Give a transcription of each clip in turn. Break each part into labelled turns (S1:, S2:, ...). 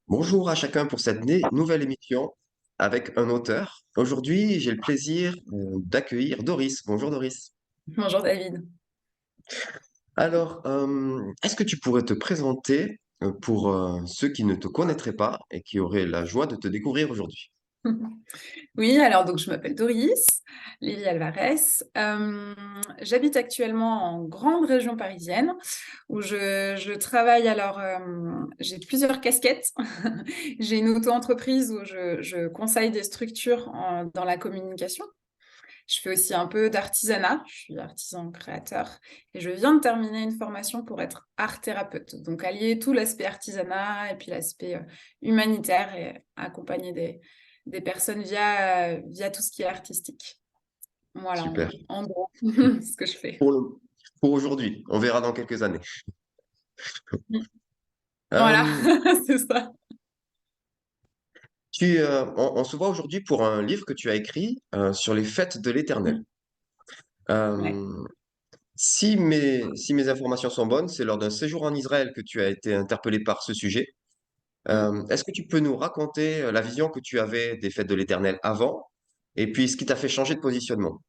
S1: Bonjour à chacun pour cette nouvelle émission avec un auteur. Aujourd'hui, j'ai le plaisir d'accueillir Doris. Bonjour Doris.
S2: Bonjour David.
S1: Alors, est-ce que tu pourrais te présenter pour ceux qui ne te connaîtraient pas et qui auraient la joie de te découvrir aujourd'hui?
S2: Oui, alors donc je m'appelle Doris Lily Alvarez. J'habite actuellement en grande région parisienne où je travaille. Alors, j'ai plusieurs casquettes. J'ai une auto-entreprise où je conseille des structures dans la communication. Je fais aussi un peu d'artisanat. Je suis artisan créateur et je viens de terminer une formation pour être art thérapeute. Donc allier tout l'aspect artisanat et puis l'aspect humanitaire et accompagner des personnes via tout ce qui est artistique. Voilà,
S1: Super.
S2: en gros, ce que je fais.
S1: Pour le- pour aujourd'hui, on verra dans quelques années.
S2: Voilà,
S1: Euh,
S2: c'est ça.
S1: on se voit aujourd'hui pour un livre que tu as écrit sur les fêtes de l'Éternel.
S2: Ouais.
S1: Euh, si mes informations sont bonnes, c'est lors d'un séjour en Israël que tu as été interpellé par ce sujet. Est-ce que tu peux nous raconter la vision que tu avais des fêtes de l'Éternel avant et puis ce qui t'a fait changer de positionnement?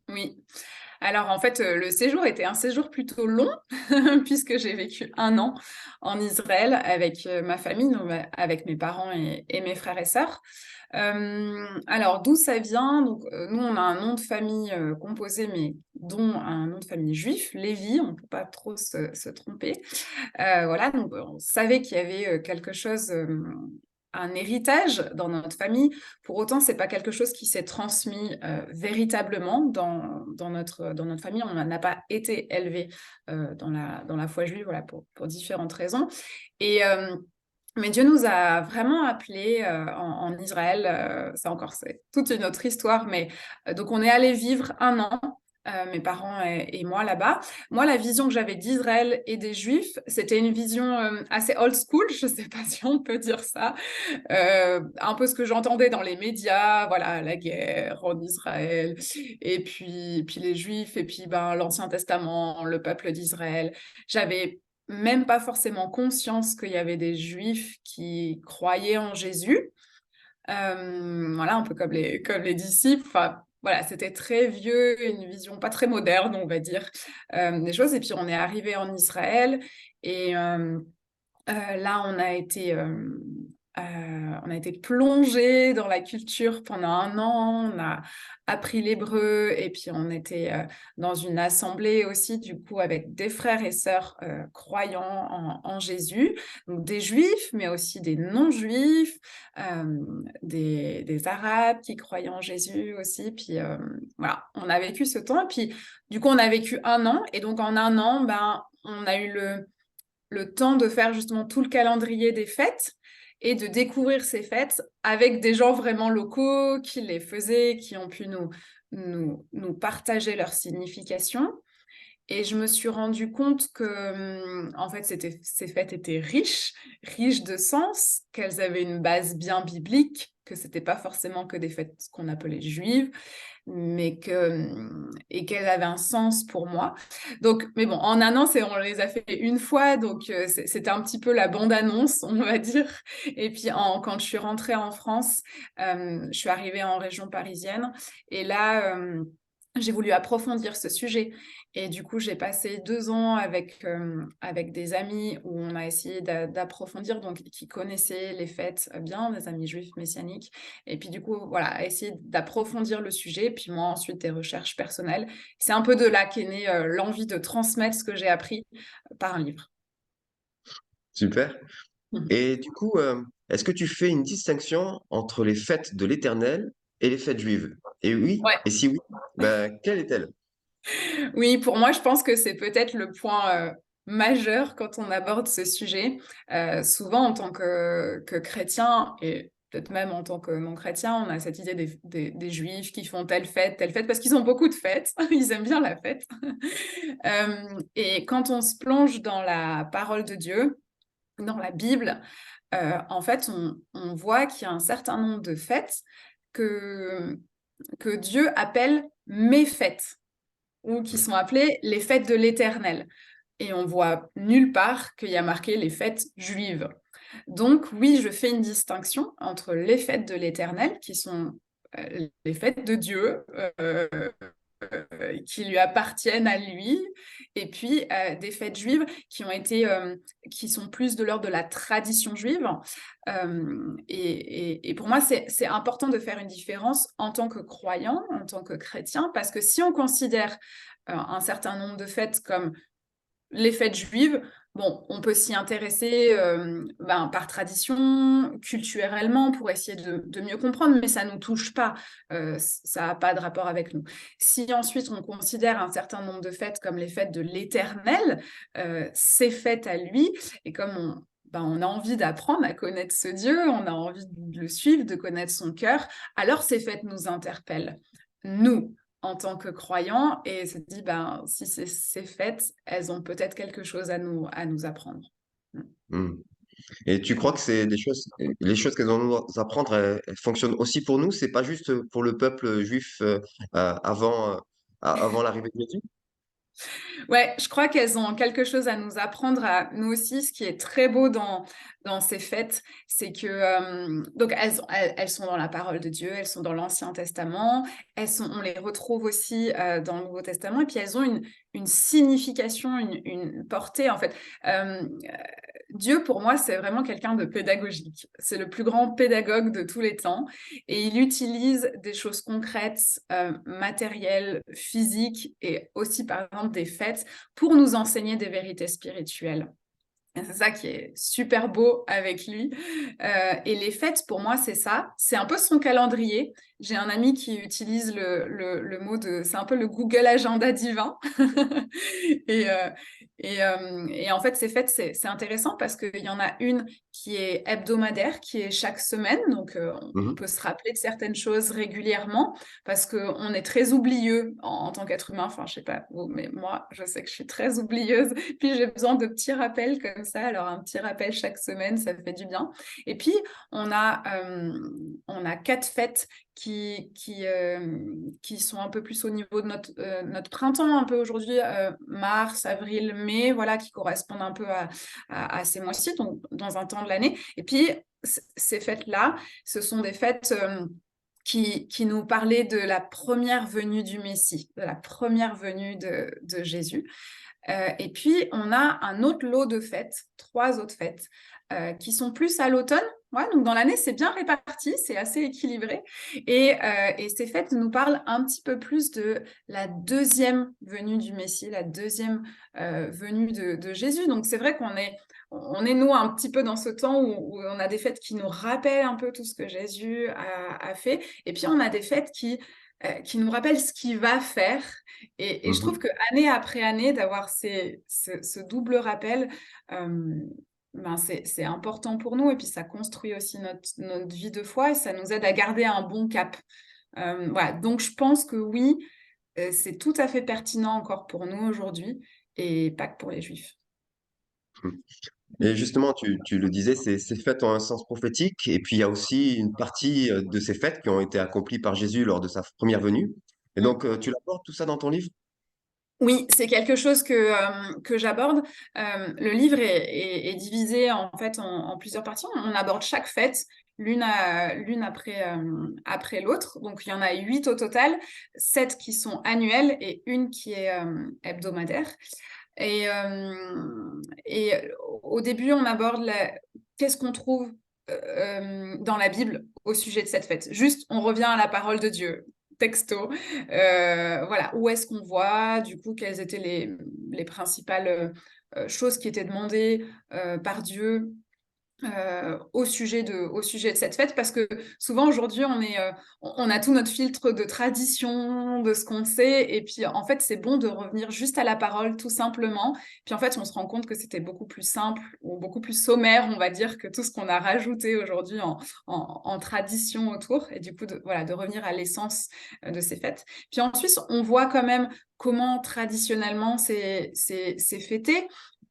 S2: Oui. Alors en fait, le séjour était un séjour plutôt long puisque j'ai vécu 1 an en Israël avec, ma famille, donc avec mes parents et mes frères et sœurs. Alors d'où ça vient? Donc, nous on a un nom de famille, composé mais dont un nom de famille juif, Lévi, on ne peut pas trop se tromper. Voilà, donc on savait qu'il y avait, quelque chose, un héritage dans notre famille. Pour autant, c'est pas quelque chose qui s'est transmis, véritablement dans notre famille. On n'a pas été élevés, dans la foi juive, voilà, pour différentes raisons et mais Dieu nous a vraiment appelés, en Israël, ça encore, c'est toute une autre histoire, mais donc on est allés vivre 1 an, mes parents et moi là-bas. Moi, la vision que j'avais d'Israël et des Juifs, c'était une vision assez old school, je ne sais pas si on peut dire ça, un peu ce que j'entendais dans les médias, voilà, la guerre en Israël, et puis les Juifs, et puis ben, l'Ancien Testament, le peuple d'Israël. J'avais même pas forcément conscience qu'il y avait des Juifs qui croyaient en Jésus. Voilà, un peu comme les disciples. Enfin, voilà, c'était très vieux, une vision pas très moderne, on va dire, des choses. Et puis on est arrivé en Israël et là, on a été plongé dans la culture pendant 1 an. On a appris l'hébreu et puis on était dans une assemblée aussi, du coup, avec des frères et sœurs croyants en Jésus, donc des juifs, mais aussi des non-juifs, des arabes qui croyaient en Jésus aussi. Puis voilà, on a vécu ce temps. Et puis, du coup, on a vécu 1 an. Et donc, en 1 an, ben, on a eu le temps de faire justement tout le calendrier des fêtes et de découvrir ces fêtes avec des gens vraiment locaux qui les faisaient, qui ont pu nous partager leur signification. Et je me suis rendu compte que, en fait, ces fêtes étaient riches de sens, qu'elles avaient une base bien biblique, que c'était pas forcément que des fêtes qu'on appelait juives, et qu'elles avaient un sens pour moi. Donc, mais bon, en 1 an, on les a fait une fois, donc c'était un petit peu la bande-annonce, on va dire. Et puis, quand je suis rentrée en France, je suis arrivée en région parisienne, et là, j'ai voulu approfondir ce sujet. Et du coup, j'ai passé 2 ans avec des amis où on a essayé d'approfondir, donc qui connaissaient les fêtes bien, des amis juifs messianiques. Et puis du coup, voilà, essayer d'approfondir le sujet. Puis moi, ensuite, des recherches personnelles. C'est un peu de là qu'est née l'envie de transmettre ce que j'ai appris par un livre.
S1: Super. Et du coup, est-ce que tu fais une distinction entre les fêtes de l'Éternel et les fêtes juives? Et oui,
S2: Ouais.
S1: et si oui, ben, quelle est-elle?
S2: Oui, pour moi, je pense que c'est peut-être le point majeur quand on aborde ce sujet. Souvent, en tant que chrétien, et peut-être même en tant que non-chrétien, on a cette idée des juifs qui font telle fête, parce qu'ils ont beaucoup de fêtes, ils aiment bien la fête. Et quand on se plonge dans la parole de Dieu, dans la Bible, en fait, on voit qu'il y a un certain nombre de fêtes que, que Dieu appelle mes fêtes ou qui sont appelées les fêtes de l'Éternel. et on voit nulle part qu'il y a marqué les fêtes juives. Donc oui, je fais une distinction entre les fêtes de l'Éternel, qui sont les fêtes de Dieu, qui lui appartiennent à lui, et puis des fêtes juives qui sont plus de l'ordre de la tradition juive. Et pour moi, c'est important de faire une différence en tant que croyant, en tant que chrétien, parce que si on considère un certain nombre de fêtes comme les fêtes juives, bon, on peut s'y intéresser par tradition, culturellement, pour essayer de mieux comprendre, mais ça ne nous touche pas, ça n'a pas de rapport avec nous. Si ensuite on considère un certain nombre de fêtes comme les fêtes de l'Éternel, ces fêtes à lui, et comme on a envie d'apprendre à connaître ce Dieu, on a envie de le suivre, de connaître son cœur, alors ces fêtes nous interpellent, nous, en tant que croyants, et se dit, si c'est faites, elles ont peut-être quelque chose à nous apprendre.
S1: Hmm. Et tu crois que c'est les choses qu'elles ont à nous apprendre, elles fonctionnent aussi pour nous? C'est pas juste pour le peuple juif avant, avant l'arrivée de Jésus?
S2: Ouais, je crois qu'elles ont quelque chose à nous apprendre à nous aussi. Ce qui est très beau dans ces fêtes, c'est que donc elles sont dans la parole de Dieu, elles sont dans l'Ancien Testament, on les retrouve aussi dans le Nouveau Testament, et puis elles ont une signification, une portée en fait. Euh, Dieu, pour moi, c'est vraiment quelqu'un de pédagogique. C'est le plus grand pédagogue de tous les temps. Et il utilise des choses concrètes, matérielles, physiques, et aussi, par exemple, des fêtes, pour nous enseigner des vérités spirituelles. Et c'est ça qui est super beau avec lui. Et les fêtes, pour moi, c'est ça. C'est un peu son calendrier. J'ai un ami qui utilise le mot de... C'est un peu le Google Agenda divin. et, euh, et en fait, ces fêtes, c'est intéressant parce qu'il y en a une qui est hebdomadaire, qui est chaque semaine. Donc, on
S1: Mhm.
S2: peut se rappeler de certaines choses régulièrement parce qu'on est très oublieux en tant qu'être humain. Enfin, je sais pas vous, mais moi, je sais que je suis très oublieuse. Puis, j'ai besoin de petits rappels comme ça. Alors, un petit rappel chaque semaine, ça fait du bien. Et puis, on a, on a 4 fêtes qui sont un peu plus au niveau de notre printemps, un peu aujourd'hui, mars, avril, mai, voilà, qui correspondent un peu à ces mois-ci, donc dans un temps de l'année. Et puis, ces fêtes-là, ce sont des fêtes qui nous parlaient de la première venue du Messie, de la première venue de Jésus. Et puis, on a un autre lot de fêtes, 3 autres fêtes, qui sont plus à l'automne. Ouais, donc dans l'année, c'est bien réparti, c'est assez équilibré. Et ces fêtes nous parlent un petit peu plus de la deuxième venue du Messie, la deuxième venue de Jésus. Donc c'est vrai on est nous un petit peu dans ce temps où on a des fêtes qui nous rappellent un peu tout ce que Jésus a fait. Et puis on a des fêtes qui nous rappellent ce qu'il va faire. Et je trouve
S1: Mhm.
S2: que année après année, d'avoir ce double rappel, c'est important pour nous. Et puis ça construit aussi notre vie de foi et ça nous aide à garder un bon cap. Voilà. Donc je pense que oui, c'est tout à fait pertinent encore pour nous aujourd'hui et pas que pour les Juifs.
S1: Et justement, tu le disais, ces fêtes ont un sens prophétique, et puis il y a aussi une partie de ces fêtes qui ont été accomplies par Jésus lors de sa première venue. Et donc, tu l'abordes tout ça dans ton livre?
S2: Oui, c'est quelque chose que j'aborde. Le livre est divisé en fait en plusieurs parties. On aborde chaque fête l'une après l'autre. Donc il y en a 8 au total, 7 qui sont annuelles et une qui est hebdomadaire. Et au début, on aborde qu'est-ce qu'on trouve dans la Bible au sujet de cette fête. Juste, on revient à la parole de Dieu, texto. Voilà, où est-ce qu'on voit, du coup, quelles étaient les principales choses qui étaient demandées par Dieu au sujet de cette fête, parce que souvent aujourd'hui on a tout notre filtre de tradition, de ce qu'on sait, et puis en fait c'est bon de revenir juste à la parole tout simplement, puis en fait on se rend compte que c'était beaucoup plus simple ou beaucoup plus sommaire, on va dire, que tout ce qu'on a rajouté aujourd'hui en tradition autour, et du coup voilà, de revenir à l'essence de ces fêtes. Puis ensuite on voit quand même comment traditionnellement c'est fêté,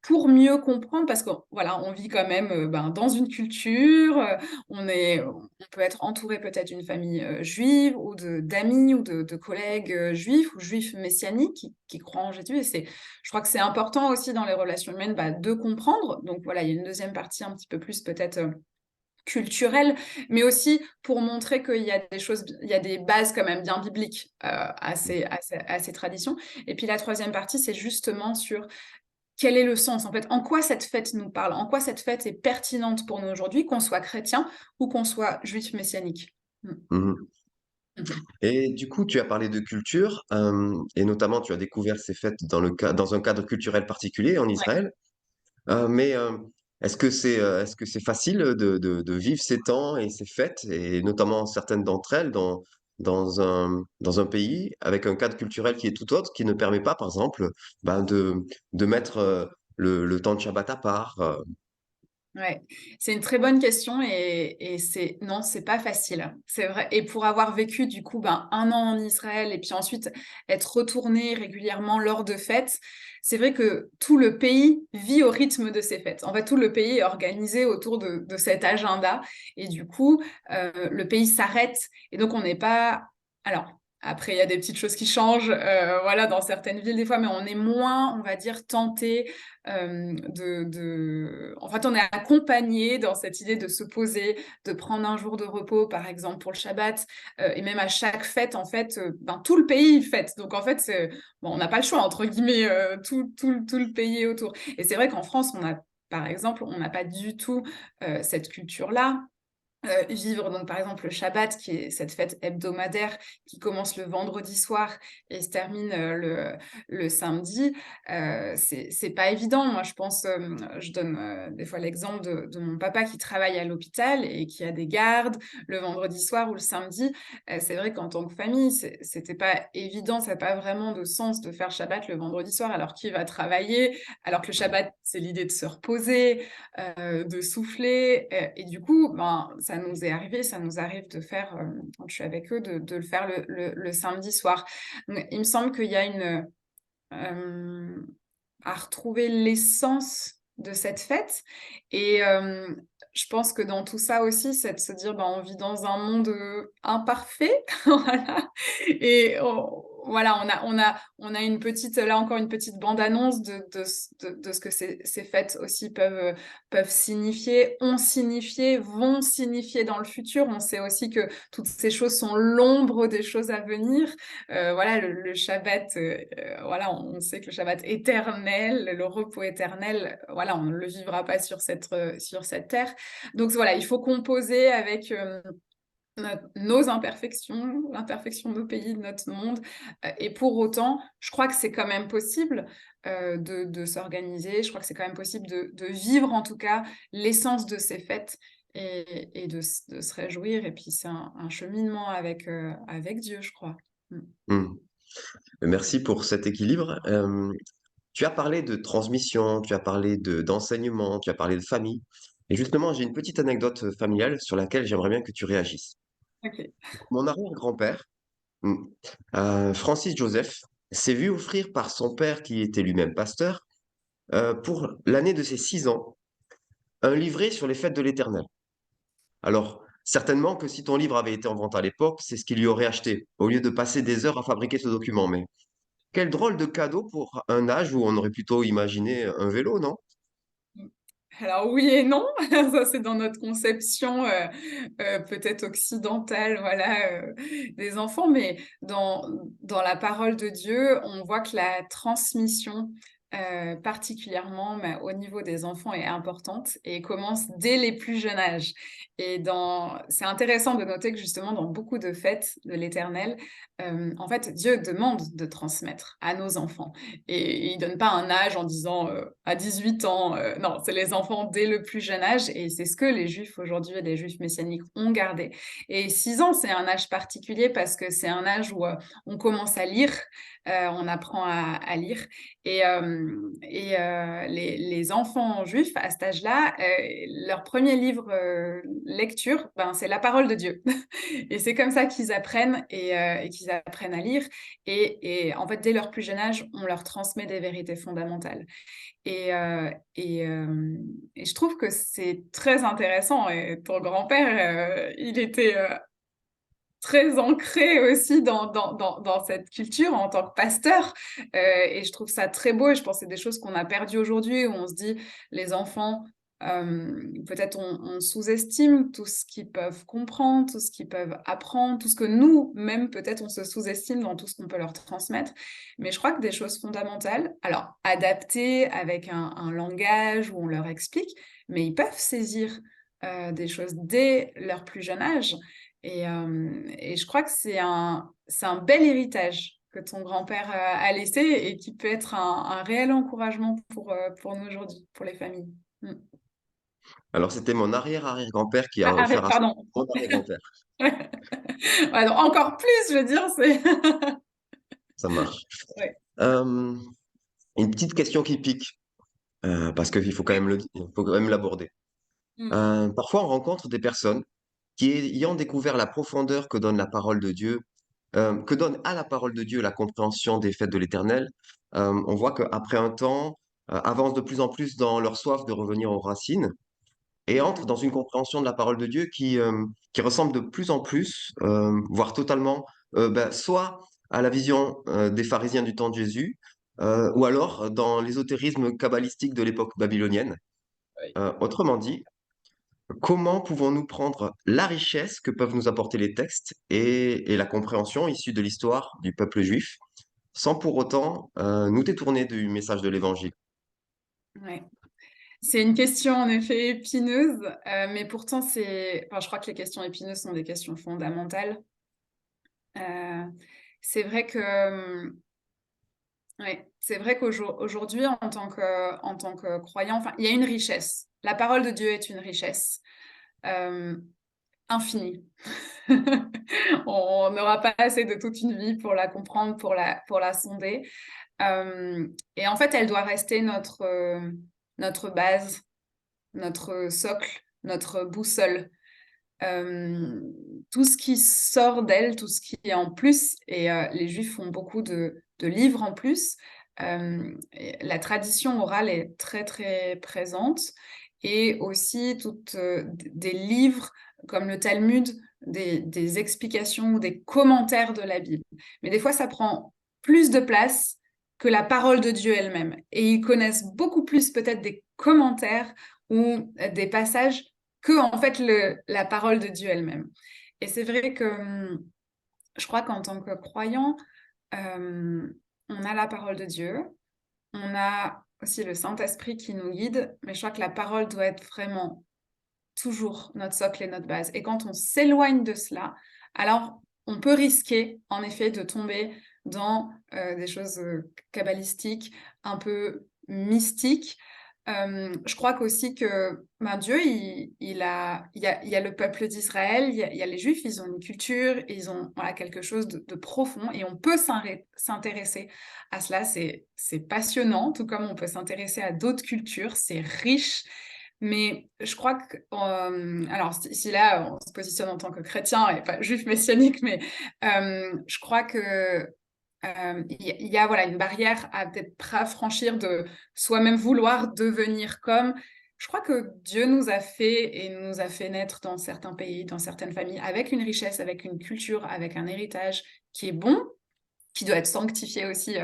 S2: pour mieux comprendre, parce qu'on voilà, on vit quand même, dans une culture, on peut être entouré peut-être d'une famille, juive ou d'amis ou de collègues, juifs ou juifs messianiques qui croient en Jésus et je crois que c'est important aussi dans les relations humaines, de comprendre. Donc voilà, il y a une deuxième partie un petit peu plus peut-être, culturelle, mais aussi pour montrer qu'il y a des choses, il y a des bases quand même bien bibliques, à ces traditions. Et puis la troisième partie, c'est justement sur quel est le sens, en fait? En quoi cette fête nous parle? En quoi cette fête est pertinente pour nous aujourd'hui, qu'on soit chrétien ou qu'on soit juif messianique? Mmh.
S1: Mhm.
S2: Mmh.
S1: Et du coup, tu as parlé de culture, et notamment tu as découvert ces fêtes dans un cadre culturel particulier en
S2: Ouais.
S1: Israël. Mais est-ce que c'est facile de vivre ces temps et ces fêtes, et notamment certaines d'entre elles, dans un pays avec un cadre culturel qui est tout autre, qui ne permet pas, par exemple, de mettre le temps de Shabbat à part.
S2: Ouais, c'est une très bonne question et c'est non, c'est pas facile. C'est vrai et pour avoir vécu du coup, 1 an en Israël et puis ensuite être retournée régulièrement lors de fêtes, c'est vrai que tout le pays vit au rythme de ces fêtes. En fait, tout le pays est organisé autour de cet agenda et du coup, le pays s'arrête et donc on n'est pas alors après il y a des petites choses qui changent, voilà, dans certaines villes des fois, mais on est moins, on va dire, tenté en fait, on est accompagné dans cette idée de se poser, de prendre un jour de repos, par exemple, pour le Shabbat, et même à chaque fête, en fait, tout le pays fête. Donc, en fait, bon, on n'a pas le choix, entre guillemets, tout le pays est autour. Et c'est vrai qu'en France, par exemple, on n'a pas du tout cette culture-là. Vivre donc par exemple le Shabbat qui est cette fête hebdomadaire qui commence le vendredi soir et se termine, le samedi, c'est pas évident. Moi je pense, je donne, des fois l'exemple de mon papa qui travaille à l'hôpital et qui a des gardes le vendredi soir ou le samedi. C'est vrai qu'en tant que famille, c'était pas évident, ça a pas vraiment de sens de faire Shabbat le vendredi soir alors qu'il va travailler, alors que le Shabbat, c'est l'idée de se reposer, de souffler et du coup, ça nous arrive de faire, quand je suis avec eux, de le faire le samedi soir. Donc il me semble qu'il y a à retrouver l'essence de cette fête et je pense que dans tout ça aussi, c'est de se dire, on vit dans un monde, imparfait, voilà et voilà, on a une petite là encore une petite bande annonce de ce que ces fêtes aussi peuvent signifier, ont signifié, vont signifier dans le futur. On sait aussi que toutes ces choses sont l'ombre des choses à venir. Voilà, le Shabbat, voilà, on sait que le Shabbat éternel, le repos éternel, voilà, on ne le vivra pas sur cette terre. Donc voilà, il faut composer avec nos imperfections, l'imperfection de nos pays, de notre monde. Et pour autant, je crois que c'est quand même possible de s'organiser. Je crois que c'est quand même possible de vivre en tout cas l'essence de ces fêtes et de se réjouir. Et puis c'est un cheminement avec Dieu, je crois. Mm.
S1: Hmm. Merci pour cet équilibre. Tu as parlé de transmission, tu as parlé d'enseignement, tu as parlé de famille. Et justement, j'ai une petite anecdote familiale sur laquelle j'aimerais bien que tu réagisses.
S2: Ok.
S1: Mon arrière-grand-père, mm, Francis Joseph, s'est vu offrir par son père, qui était lui-même pasteur, pour l'année de ses 6 ans, un livret sur les fêtes de l'Éternel. Alors, certainement que si ton livre avait été en vente à l'époque, c'est ce qu'il lui aurait acheté, au lieu de passer des heures à fabriquer ce document. Mais quel drôle de cadeau pour un âge où on aurait plutôt imaginé un vélo, non?
S2: Alors oui et non, ça c'est dans notre conception, peut-être occidentale, voilà, des enfants, mais dans la parole de Dieu, on voit que la transmission, particulièrement, au niveau des enfants est importante et commence dès les plus jeunes âges et c'est intéressant de noter que justement dans beaucoup de fêtes de l'Éternel, en fait, Dieu demande de transmettre à nos enfants et il donne pas un âge en disant, à 18 ans, non, c'est les enfants dès le plus jeune âge et c'est ce que les juifs aujourd'hui, les juifs messianiques ont gardé et 6 ans, c'est un âge particulier parce que c'est un âge où, on commence à lire, on apprend à lire et les enfants juifs, à cet âge-là, leur premier livre lecture, ben, c'est la parole de Dieu. Et c'est comme ça qu'ils apprennent et qu'ils apprennent à lire. Et en fait, dès leur plus jeune âge, on leur transmet des vérités fondamentales. Et, euh, et, euh, et je trouve que c'est très intéressant. Et ton grand-père, il était très ancré aussi dans cette culture en tant que pasteur. Et je trouve ça très beau. Et je pense que c'est des choses qu'on a perdues aujourd'hui, où on se dit, les enfants, peut-être on sous-estime tout ce qu'ils peuvent comprendre, tout ce qu'ils peuvent apprendre, tout ce que nous, même peut-être on se sous-estime dans tout ce qu'on peut leur transmettre. Mais je crois que des choses fondamentales, alors adaptées avec un langage où on leur explique, mais ils peuvent saisir des choses dès leur plus jeune âge. Et je crois que c'est un bel héritage que ton grand-père a laissé et qui peut être un réel encouragement pour nous aujourd'hui, pour les familles. Mm.
S1: Alors, c'était mon arrière-arrière-grand-père qui a
S2: Ah,
S1: offert à son
S2: pardon.
S1: mon arrière-grand-père.
S2: Ouais, donc encore plus, je veux dire, c'est...
S1: Ça marche.
S2: Ouais.
S1: Euh, une petite question qui pique, parce qu'il faut quand même il faut quand même l'aborder.
S2: Mm.
S1: Parfois, on rencontre des personnes qui, ayant découvert la profondeur que donne la parole de Dieu, que donne à la parole de Dieu la compréhension des faits de l'Éternel, on voit qu'après un temps, avancent de plus en plus dans leur soif de revenir aux racines et entrent
S2: Mm.
S1: dans une compréhension de la parole de Dieu qui ressemble de plus en plus, voire totalement, soit à la vision des pharisiens du temps de Jésus, ou alors dans l'ésotérisme kabbalistique de l'époque babylonienne.
S2: Ouais.
S1: Autrement dit, comment pouvons-nous prendre la richesse que peuvent nous apporter les textes et la compréhension issue de l'histoire du peuple juif, sans pour autant nous détourner du message de l'Évangile?
S2: Ouais. C'est une question en effet épineuse, mais pourtant enfin, je crois que les questions épineuses sont des questions fondamentales. Euh, c'est vrai que Ouais, c'est vrai qu'aujourd'hui, en tant que croyant, enfin, il y a une richesse. La parole de Dieu est une richesse euh, infinie. On n'aura pas assez de toute une vie pour la comprendre, pour la sonder. Et en fait, elle doit rester notre base, notre socle, notre boussole. Euh, tout ce qui sort d'elle, tout ce qui est en plus, et les Juifs font beaucoup de livres en plus. Et la tradition orale est très très présente, et aussi toutes des livres comme le Talmud, des explications ou des commentaires de la Bible. Mais des fois, ça prend plus de place que la parole de Dieu elle-même. Et ils connaissent beaucoup plus peut-être des commentaires ou des passages que en fait la parole de Dieu elle-même. Et c'est vrai que je crois qu'en tant que croyant, euh, on a la parole de Dieu, on a aussi le Saint-Esprit qui nous guide, mais je crois que la parole doit être vraiment toujours notre socle et notre base. Et quand on s'éloigne de cela, alors on peut risquer en effet de tomber dans des choses kabbalistiques, un peu mystiques. Je crois qu'aussi que ben, Dieu, il y a le peuple d'Israël, il y a les Juifs, ils ont une culture, ils ont voilà, quelque chose de profond et on peut s'intéresser à cela. C'est passionnant, tout comme on peut s'intéresser à d'autres cultures, c'est riche. Mais je crois que, alors si là on se positionne en tant que chrétien et pas juif messianique, mais je crois que il y a voilà, une barrière à peut-être pas franchir de soi-même vouloir devenir comme. Je crois que Dieu nous a fait et nous a fait naître dans certains pays, dans certaines familles, avec une richesse, avec une culture, avec un héritage qui est bon, qui doit être sanctifié aussi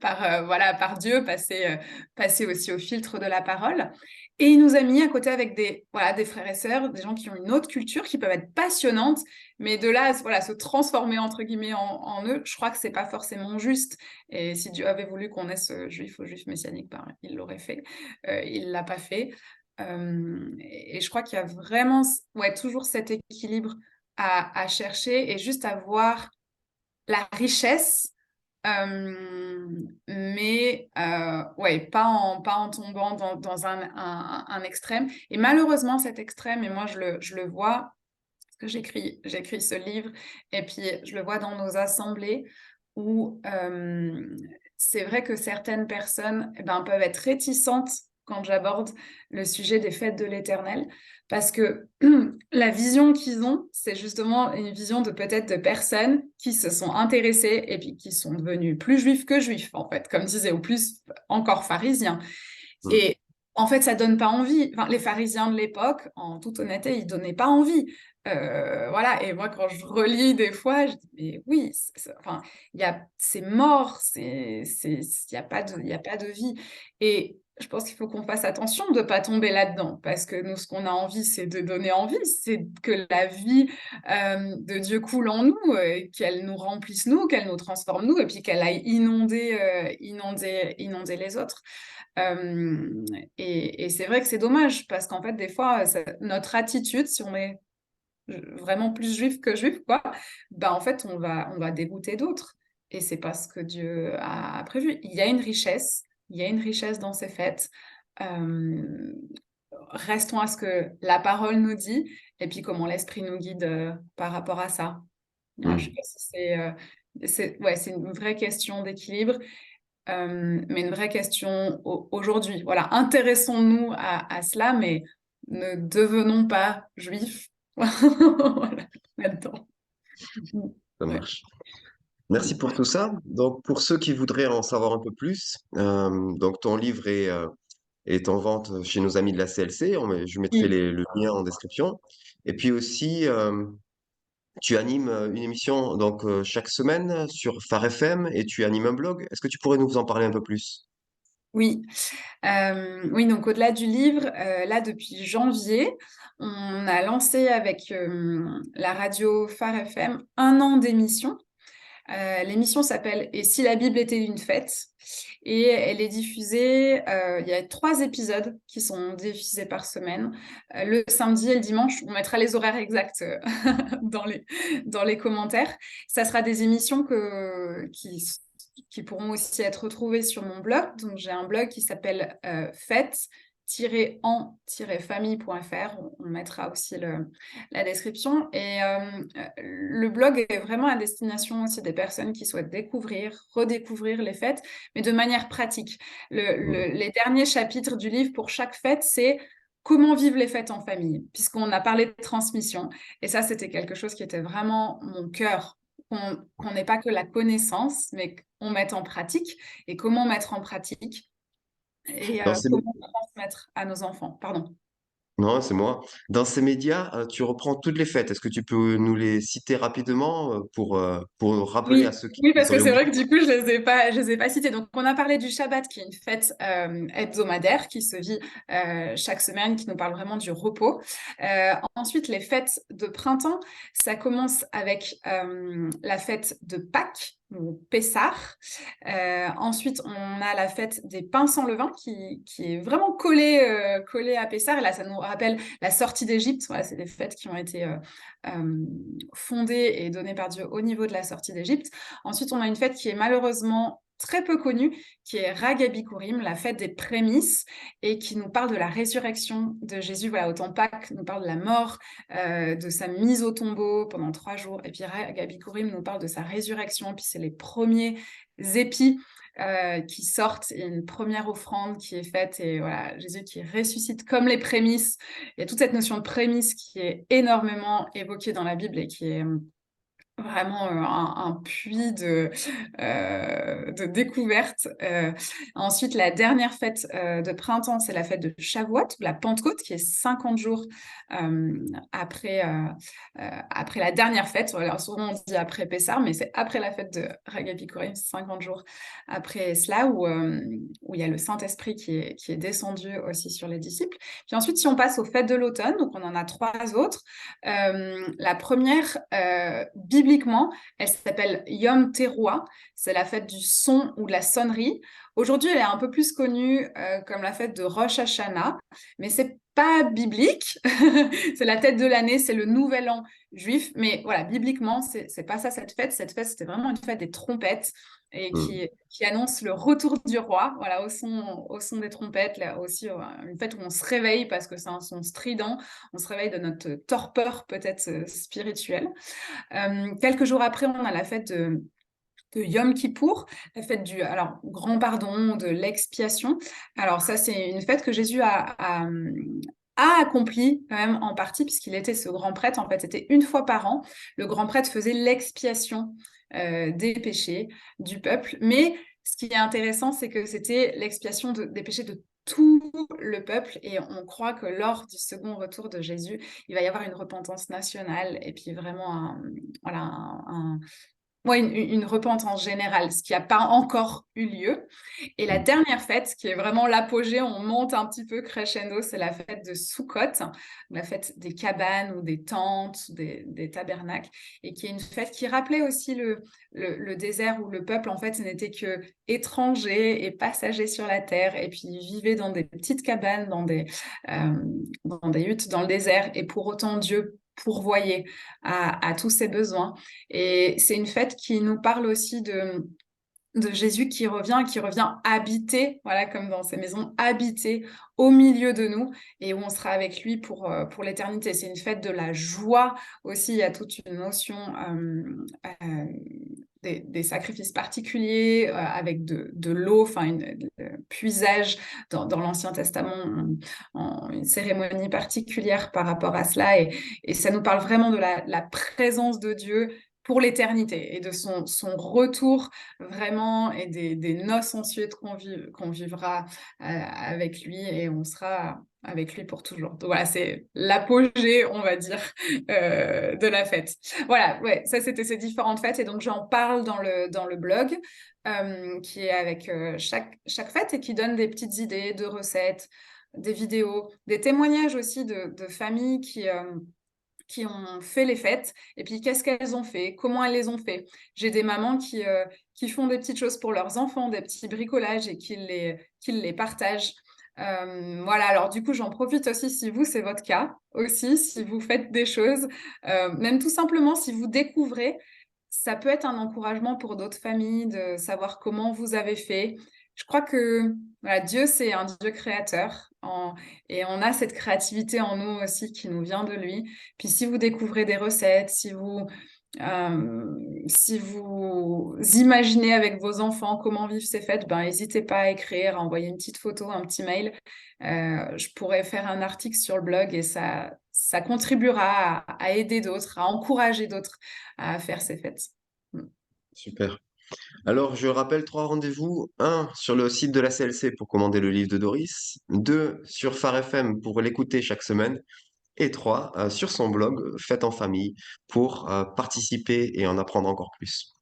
S2: voilà, par Dieu, passer aussi au filtre de la parole. Et il nous a mis à côté avec voilà, des frères et sœurs, des gens qui ont une autre culture, qui peuvent être passionnantes, mais de là, voilà, se transformer entre guillemets en eux, je crois que c'est pas forcément juste. Et si Dieu avait voulu qu'on naisse juif ou juif messianique, ben, il l'aurait fait. Il l'a pas fait. Et je crois qu'il y a vraiment ouais, toujours cet équilibre à chercher et juste à voir la richesse, mais ouais, pas en tombant dans un extrême. Et malheureusement, cet extrême, et moi je le vois, parce que j'écris ce livre, et puis je le vois dans nos assemblées où c'est vrai que certaines personnes peuvent être réticentes quand j'aborde le sujet des fêtes de l'Éternel, parce que la vision qu'ils ont, c'est justement une vision de peut-être de personnes qui se sont intéressées et puis qui sont devenues plus juifs que juifs, en fait, comme disait, ou plus encore pharisiens.
S1: Mm.
S2: Et en fait, ça donne pas envie. Enfin, les pharisiens de l'époque, en toute honnêteté, ils donnaient pas envie. Voilà. Et moi, quand je relis des fois, je dis, mais oui, enfin, c'est mort, il y a pas de vie. Et je pense qu'il faut qu'on fasse attention de pas tomber là-dedans, parce que nous, ce qu'on a envie, c'est de donner envie, c'est que la vie de Dieu coule en nous, qu'elle nous remplisse nous, qu'elle nous transforme nous, et puis qu'elle aille inonder les autres. Euh, et c'est vrai que c'est dommage parce qu'en fait, des fois, notre attitude, si on est vraiment plus juif que juif, quoi, en fait, on va dégoûter d'autres. Et c'est pas ce que Dieu a prévu. Il y a une richesse dans ces fêtes. Euh, Restons à ce que la parole nous dit et puis comment l'esprit nous guide par rapport à ça. Ouais, je sais
S1: Mm.
S2: pas si ouais, c'est une vraie question d'équilibre. Mais une vraie question aujourd'hui. Voilà, intéressons-nous à cela, mais ne devenons pas juifs. Voilà, là-dedans.
S1: Ça
S2: Ouais.
S1: marche. Merci pour tout ça. Donc, pour ceux qui voudraient en savoir un peu plus, donc ton livre est en vente chez nos amis de la CLC. Je mettrai
S2: Oui.
S1: le lien en description. Et puis aussi, tu animes une émission donc chaque semaine sur Phare FM et tu animes un blog. Est-ce que tu pourrais nous en parler un peu plus?
S2: Oui. Oui, donc au-delà du livre, là depuis janvier, on a lancé avec la radio Phare FM 1 an d'émission. L'émission s'appelle Et si la Bible était une fête? Et elle est diffusée, il y a 3 épisodes qui sont diffusés par semaine, le samedi et le dimanche. On mettra les horaires exacts dans dans les commentaires. Ça sera des émissions qui pourront aussi être retrouvées sur mon blog. Donc j'ai un blog qui s'appelle fête-en-famille.fr. On mettra aussi la description. Et le blog est vraiment à destination aussi des personnes qui souhaitent découvrir, redécouvrir les fêtes, mais de manière pratique.
S1: Mm.
S2: Les derniers chapitres du livre pour chaque fête, c'est comment vivre les fêtes en famille, puisqu'on a parlé de transmission. Et ça, c'était quelque chose qui était vraiment mon cœur. Qu'on n'ait pas que la connaissance, mais qu'on mette en pratique. Et comment mettre en pratique et
S1: Dans ces,
S2: comment transmettre à nos enfants. Pardon.
S1: Non, c'est moi. Dans ces médias, tu reprends toutes les fêtes. Est-ce que tu peux nous les citer rapidement pour rappeler à
S2: Oui,
S1: ceux qui
S2: oui, parce que
S1: auraient
S2: c'est vrai
S1: oublié?
S2: que du coup, je les ai pas cités. Donc, on a parlé du Shabbat, qui est une fête hebdomadaire qui se vit chaque semaine, qui nous parle vraiment du repos. Ensuite, les fêtes de printemps, ça commence avec la fête de Pâques, ou Pessah. Ensuite, on a la fête des pains sans levain, qui est vraiment collée à Pessah. Et là, ça nous rappelle la sortie d'Égypte. Voilà, c'est des fêtes qui ont été fondée et donnée par Dieu au niveau de la sortie d'Égypte. Ensuite, on a une fête qui est malheureusement très peu connue, qui est Ragabikurim, la fête des prémices, et qui nous parle de la résurrection de Jésus. Voilà, autant Pâques nous parle de la mort, de sa mise au tombeau pendant 3 jours, et puis Ragabikurim nous parle de sa résurrection, puis c'est les premiers épis qui sortent, et une première offrande qui est faite, et voilà, Jésus qui ressuscite comme les prémices. Il y a toute cette notion de prémisse qui est énormément évoquée dans la Bible et qui est vraiment un puits de découverte. Ensuite, la dernière fête de printemps, c'est la fête de Shavuot, ou la Pentecôte, qui est 50 jours euh, après, après la dernière fête. Voilà, souvent on dit après Pessah, mais c'est après la fête de Ragabikurim, 50 jours après cela, où il y a le Saint-Esprit qui est descendu aussi sur les disciples. Puis ensuite, si on passe aux fêtes de l'automne, donc on en a 3 autres. La première, bibliquement, elle s'appelle Yom Teruah. C'est la fête du son ou de la sonnerie. Aujourd'hui, elle est un peu plus connue comme la fête de Rosh Hashanah, mais c'est pas biblique. C'est la tête de l'année, c'est le nouvel an juif. Mais voilà, bibliquement, c'est pas ça cette fête. Cette fête, c'était vraiment une fête des trompettes et
S1: Mm.
S2: qui annonce le retour du roi, voilà, au son des trompettes. Là aussi, une fête où on se réveille parce que c'est un son strident. On se réveille de notre torpeur peut-être spirituelle. Quelques jours après, on a la fête de de Yom Kippour, la fête du alors, grand pardon, de l'expiation. Alors ça, c'est une fête que Jésus a accomplie quand même en partie, puisqu'il était ce grand prêtre. En fait, c'était une fois par an. Le grand prêtre faisait l'expiation des péchés du peuple. Mais ce qui est intéressant, c'est que c'était l'expiation des péchés de tout le peuple, et on croit que lors du second retour de Jésus, il va y avoir une repentance nationale, et puis vraiment voilà, ouais, une repentance générale, ce qui n'a pas encore eu lieu. Et la dernière fête, qui est vraiment l'apogée, on monte un petit peu crescendo, c'est la fête de Sukkot, la fête des cabanes ou des tentes, des tabernacles, et qui est une fête qui rappelait aussi le désert où le peuple, en fait, n'était que étranger et passager sur la terre, et puis ils vivaient dans des petites cabanes, dans des huttes dans le désert, et pour autant Dieu pourvoyait à tous ses besoins. Et c'est une fête qui nous parle aussi de Jésus qui revient habiter, voilà, comme dans ces maisons, habiter au milieu de nous, et où on sera avec lui pour l'éternité. C'est une fête de la joie aussi. Il y a toute une notion des sacrifices particuliers avec de l'eau, enfin, puisage dans l'Ancien Testament, une cérémonie particulière par rapport à cela. Et ça nous parle vraiment de la présence de Dieu pour l'éternité, et de son retour vraiment, et des noces ensuite qu'on vivra avec lui, et on sera avec lui pour toujours. Donc voilà, c'est l'apogée, on va dire, de la fête. Voilà, ouais, ça c'était ces différentes fêtes, et donc j'en parle dans le blog, qui est avec chaque fête, et qui donne des petites idées de recettes, des vidéos, des témoignages aussi de familles qui ont fait les fêtes, et puis qu'est-ce qu'elles ont fait, comment elles les ont fait. J'ai des mamans qui font des petites choses pour leurs enfants, des petits bricolages, et qui les partagent. Voilà, alors du coup, j'en profite aussi, si vous, c'est votre cas aussi, si vous faites des choses, même tout simplement si vous découvrez, ça peut être un encouragement pour d'autres familles de savoir comment vous avez fait. Je crois que voilà, Dieu, c'est un Dieu créateur, et on a cette créativité en nous aussi qui nous vient de lui. Puis si vous découvrez des recettes, si vous imaginez avec vos enfants comment vivre ces fêtes, ben n'hésitez pas à écrire, à envoyer une petite photo, un petit mail. Je pourrais faire un article sur le blog, et ça contribuera à aider d'autres, à encourager d'autres à faire ces fêtes.
S1: Super. Alors, je rappelle trois rendez-vous. Un, sur le site de la CLC pour commander le livre de Doris. Deux, sur Phare FM pour l'écouter chaque semaine. Et trois, sur son blog Faites en famille pour participer et en apprendre encore plus.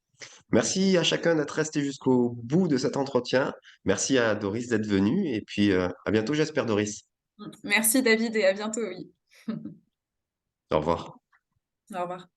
S1: Merci à chacun d'être resté jusqu'au bout de cet entretien. Merci à Doris d'être venue. Et puis, à bientôt, j'espère, Doris.
S2: Merci David, et à bientôt, oui.
S1: Au revoir.
S2: Au revoir.